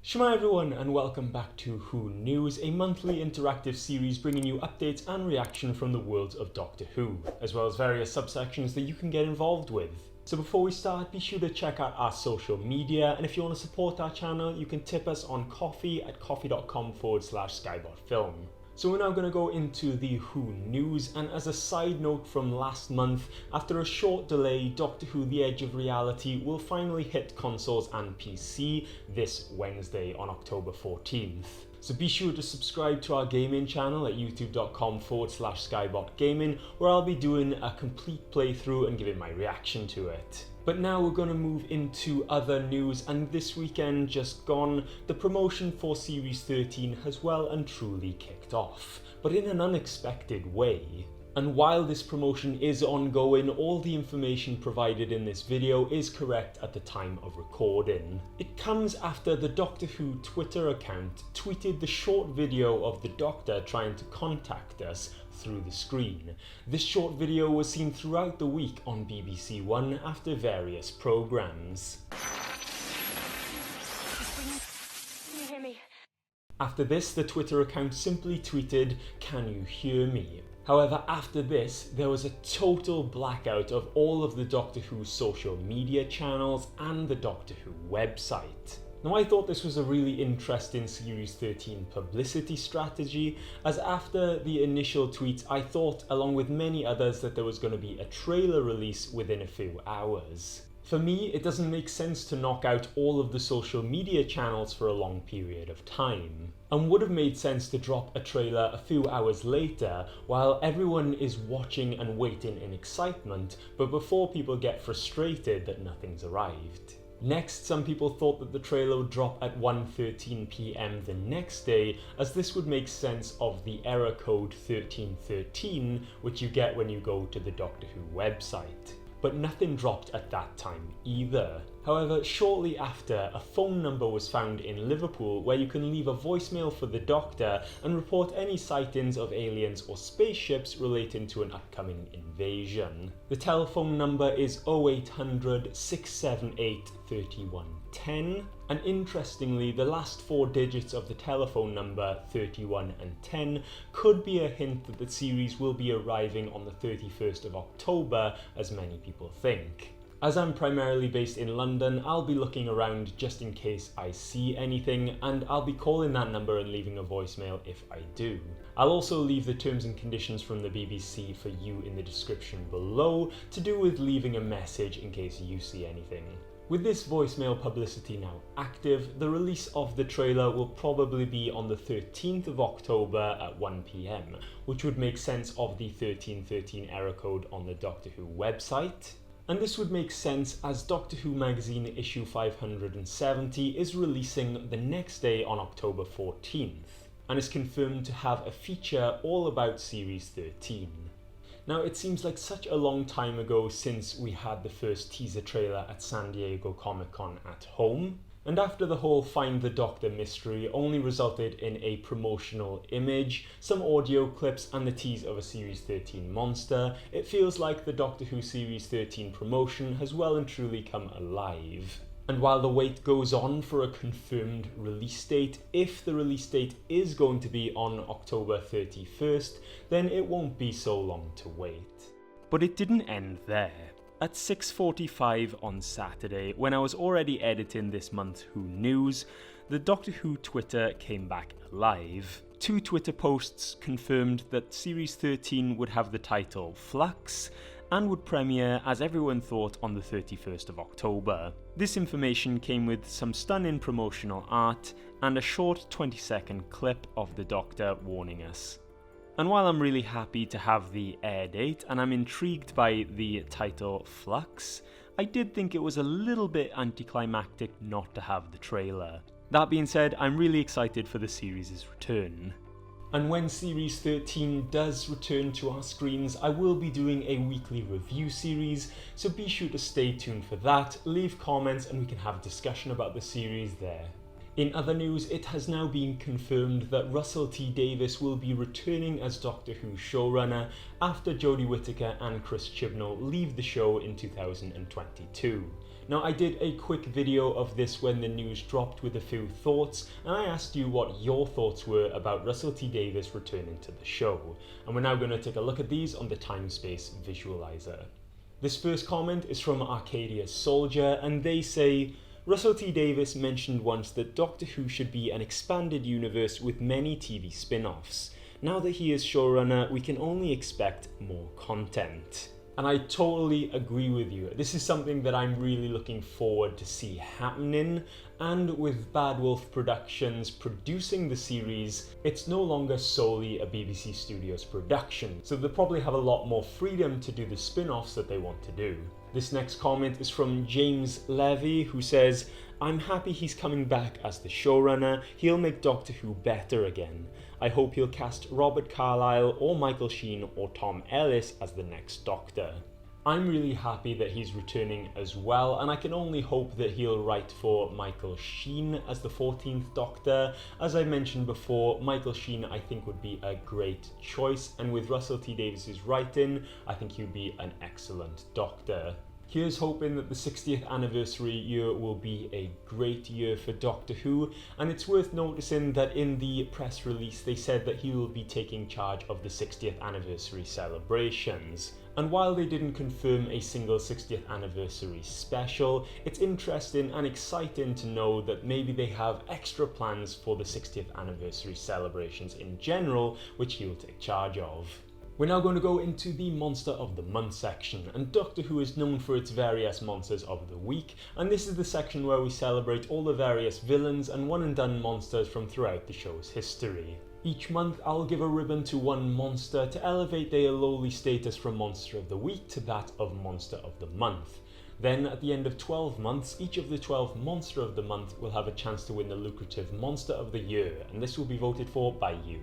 Shema everyone and welcome back to Who News, a monthly interactive series bringing you updates and reaction from the world of Doctor Who, as well as various subsections that you can get involved with. So before we start, be sure to check out our social media, and if you want to support our channel, you can tip us on coffee at coffee.com/skybotfilm. So we're now going to go into the Who News, and as a side note from last month, after a short delay, Doctor Who The Edge of Reality will finally hit consoles and PC this Wednesday on October 14th. So be sure to subscribe to our gaming channel at youtube.com/skybotgaming, where I'll be doing a complete playthrough and giving my reaction to it. But now we're going to move into other news, and this weekend just gone, the promotion for Series 13 has well and truly kicked off, but in an unexpected way. And while this promotion is ongoing, all the information provided in this video is correct at the time of recording. It comes after the Doctor Who Twitter account tweeted the short video of the Doctor trying to contact us through the screen. This short video was seen throughout the week on BBC One after various programmes. Can you hear me? After this, the Twitter account simply tweeted, "Can you hear me?" However, after this, there was a total blackout of all of the Doctor Who social media channels and the Doctor Who website. Now, I thought this was a really interesting Series 13 publicity strategy, as after the initial tweets, I thought, along with many others, that there was going to be a trailer release within a few hours. For me, it doesn't make sense to knock out all of the social media channels for a long period of time, and would have made sense to drop a trailer a few hours later while everyone is watching and waiting in excitement, but before people get frustrated that nothing's arrived. Next, some people thought that the trailer would drop at 1:13 PM the next day, as this would make sense of the error code 1313, which you get when you go to the Doctor Who website. But nothing dropped at that time either. However, shortly after, a phone number was found in Liverpool where you can leave a voicemail for the Doctor and report any sightings of aliens or spaceships relating to an upcoming invasion. The telephone number is 0800 678 3110, and interestingly, the last 4 digits of the telephone number, 31 and 10, could be a hint that the series will be arriving on the 31st of October, as many people think. As I'm primarily based in London, I'll be looking around just in case I see anything, and I'll be calling that number and leaving a voicemail if I do. I'll also leave the terms and conditions from the BBC for you in the description below, to do with leaving a message in case you see anything. With this voicemail publicity now active, the release of the trailer will probably be on the 13th of October at 1 PM, which would make sense of the 1313 error code on the Doctor Who website. And this would make sense as Doctor Who magazine issue 570 is releasing the next day on October 14th, and is confirmed to have a feature all about Series 13. Now, it seems like such a long time ago since we had the first teaser trailer at San Diego Comic-Con at home, and after the whole Find the Doctor mystery only resulted in a promotional image, some audio clips and the tease of a Series 13 monster, it feels like the Doctor Who Series 13 promotion has well and truly come alive. And while the wait goes on for a confirmed release date, if the release date is going to be on October 31st, then it won't be so long to wait. But it didn't end there. At 6:45 on Saturday, when I was already editing this month's Who News, the Doctor Who Twitter came back alive. 2 Twitter posts confirmed that Series 13 would have the title Flux, and would premiere, as everyone thought, on the 31st of October. This information came with some stunning promotional art and a short 20-second clip of the Doctor warning us. And while I'm really happy to have the air date and I'm intrigued by the title Flux, I did think it was a little bit anticlimactic not to have the trailer. That being said, I'm really excited for the series' return. And when Series 13 does return to our screens, I will be doing a weekly review series, so be sure to stay tuned for that, leave comments and we can have a discussion about the series there. In other news, it has now been confirmed that Russell T Davies will be returning as Doctor Who showrunner after Jodie Whittaker and Chris Chibnall leave the show in 2022. Now, I did a quick video of this when the news dropped with a few thoughts, and I asked you what your thoughts were about Russell T Davies returning to the show. And we're now going to take a look at these on the Time-Space Visualiser. This first comment is from Arcadia Soldier, and they say, Russell T Davies mentioned once that Doctor Who should be an expanded universe with many TV spin-offs. Now that he is showrunner, we can only expect more content. And I totally agree with you. This is something that I'm really looking forward to see happening. And with Bad Wolf Productions producing the series, it's no longer solely a BBC Studios production. So they'll probably have a lot more freedom to do the spin-offs that they want to do. This next comment is from James Levy, who says, I'm happy he's coming back as the showrunner. He'll make Doctor Who better again. I hope he'll cast Robert Carlyle or Michael Sheen or Tom Ellis as the next Doctor. I'm really happy that he's returning as well, and I can only hope that he'll write for Michael Sheen as the 14th Doctor. As I mentioned before, Michael Sheen I think would be a great choice, and with Russell T Davies' writing, I think he'd be an excellent Doctor. Here's hoping that the 60th anniversary year will be a great year for Doctor Who, and it's worth noticing that in the press release they said that he will be taking charge of the 60th anniversary celebrations. And while they didn't confirm a single 60th anniversary special, it's interesting and exciting to know that maybe they have extra plans for the 60th anniversary celebrations in general, which he'll take charge of. We're now going to go into the Monster of the Month section, and Doctor Who is known for its various Monsters of the Week, and this is the section where we celebrate all the various villains and one-and-done monsters from throughout the show's history. Each month I'll give a ribbon to one monster to elevate their lowly status from Monster of the Week to that of Monster of the Month. Then at the end of 12 months, each of the 12 Monster of the Month will have a chance to win the lucrative Monster of the Year, and this will be voted for by you.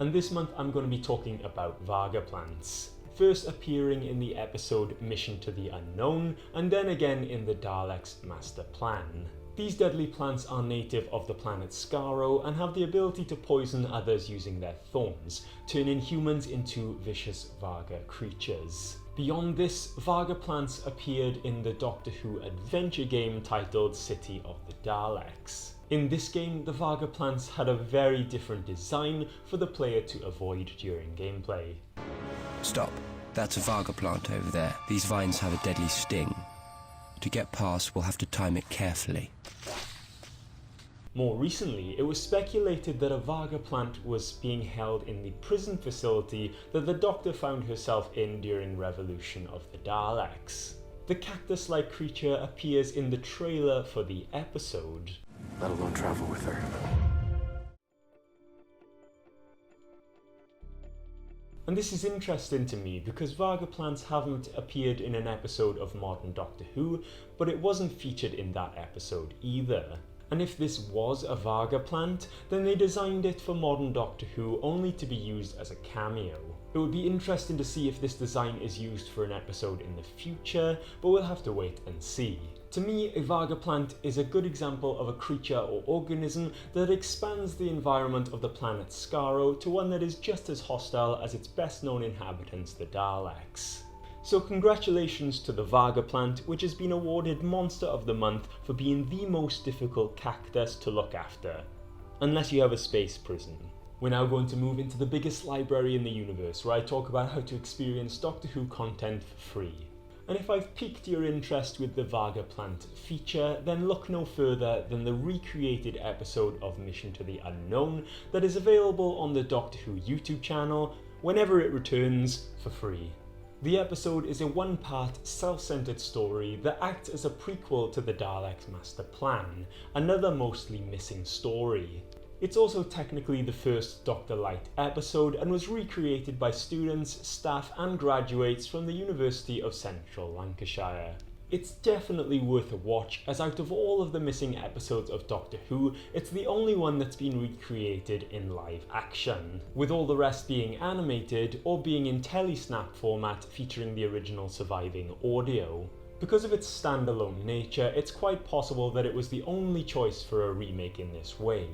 And this month I'm going to be talking about Vaga plants. First appearing in the episode Mission to the Unknown, and then again in the Daleks Master Plan. These deadly plants are native of the planet Skaro and have the ability to poison others using their thorns, turning humans into vicious Vaga creatures. Beyond this, Vaga plants appeared in the Doctor Who adventure game titled City of the Daleks. In this game, the Vaga plants had a very different design for the player to avoid during gameplay. Stop. That's a Vaga plant over there. These vines have a deadly sting. To get past, we'll have to time it carefully. More recently, it was speculated that a Vaga plant was being held in the prison facility that the Doctor found herself in during Revolution of the Daleks. The cactus-like creature appears in the trailer for the episode. Let alone travel with her. And this is interesting to me because Vaga plants haven't appeared in an episode of Modern Doctor Who, but it wasn't featured in that episode either. And if this was a Vaga plant, then they designed it for Modern Doctor Who only to be used as a cameo. It would be interesting to see if this design is used for an episode in the future, but we'll have to wait and see. To me, a Vaga plant is a good example of a creature or organism that expands the environment of the planet Skaro to one that is just as hostile as its best known inhabitants, the Daleks. So congratulations to the Vaga plant, which has been awarded Monster of the Month for being the most difficult cactus to look after. Unless you have a space prison. We're now going to move into the biggest library in the universe, where I talk about how to experience Doctor Who content for free. And if I've piqued your interest with the Vaga plant feature, then look no further than the recreated episode of Mission to the Unknown that is available on the Doctor Who YouTube channel whenever it returns for free. The episode is a one-part, self-centered story that acts as a prequel to the Daleks Master Plan, another mostly missing story. It's also technically the first Dr. Light episode and was recreated by students, staff and graduates from the University of Central Lancashire. It's definitely worth a watch, as out of all of the missing episodes of Doctor Who, it's the only one that's been recreated in live action, with all the rest being animated or being in telesnap format featuring the original surviving audio. Because of its standalone nature, it's quite possible that it was the only choice for a remake in this way.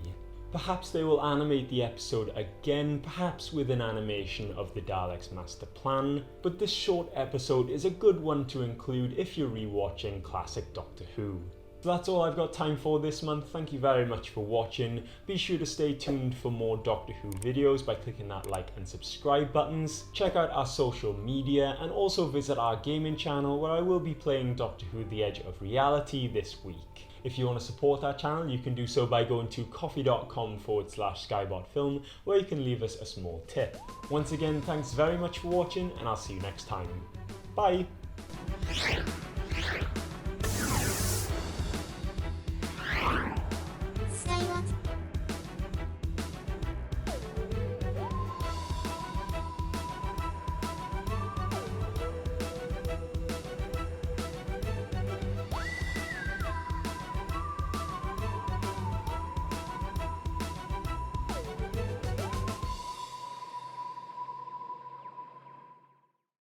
Perhaps they will animate the episode again, perhaps with an animation of the Daleks' master plan, but this short episode is a good one to include if you're rewatching classic Doctor Who. So that's all I've got time for this month. Thank you very much for watching. Be sure to stay tuned for more Doctor Who videos by clicking that like and subscribe buttons. Check out our social media and also visit our gaming channel where I will be playing Doctor Who: The Edge of Reality this week. If you want to support our channel, you can do so by going to coffee.com/skybotfilm, where you can leave us a small tip. Once again, thanks very much for watching, and I'll see you next time. Bye!